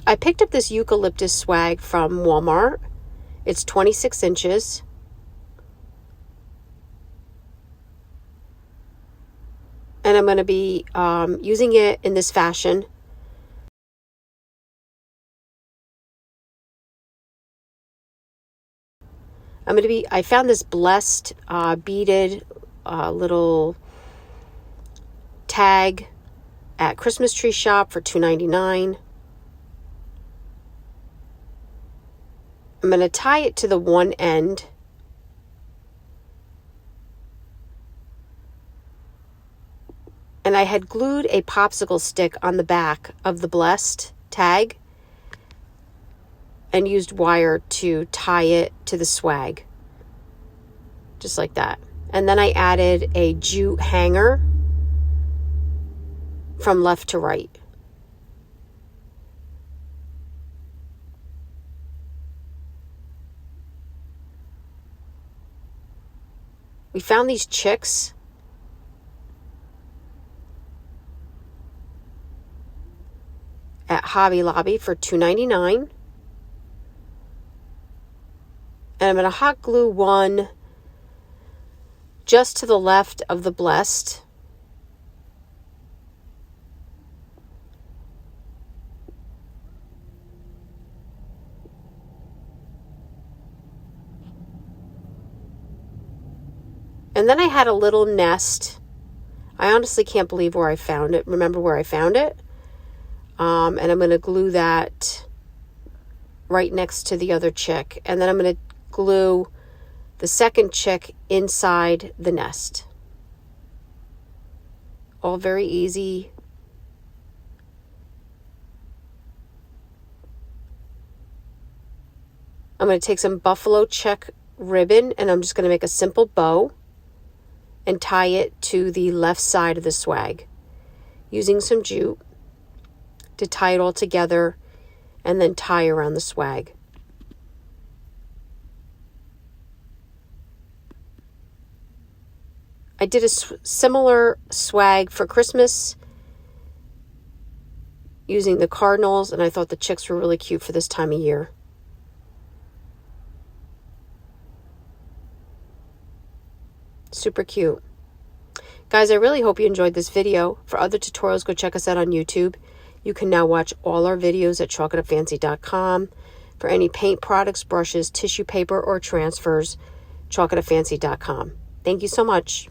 I picked up this eucalyptus swag from Walmart. It's 26 inches. And I'm going to be using it in this fashion. I found this blessed beaded little tag at Christmas Tree Shop for $2.99. I'm going to tie it to the one end. And I had glued a popsicle stick on the back of the blessed tag and used wire to tie it to the swag. Just like that. And then I added a jute hanger from left to right. We found these chicks at Hobby Lobby for $2.99. And I'm going to hot glue one just to the left of the blessed. And then I had a little nest. I honestly can't believe where I found it. Remember where I found it? And I'm going to glue that right next to the other chick. And then I'm going to glue the second chick inside the nest. All very easy. I'm going to take some buffalo check ribbon and I'm just going to make a simple bow and tie it to the left side of the swag using some jute to tie it all together and then tie around the swag. I did a similar swag for Christmas using the cardinals, and I thought the chicks were really cute for this time of year. Super cute. Guys, I really hope you enjoyed this video. For other tutorials, go check us out on YouTube. You can now watch all our videos at chalkitupfancy.com. For any paint products, brushes, tissue paper, or transfers, chalkitupfancy.com. Thank you so much.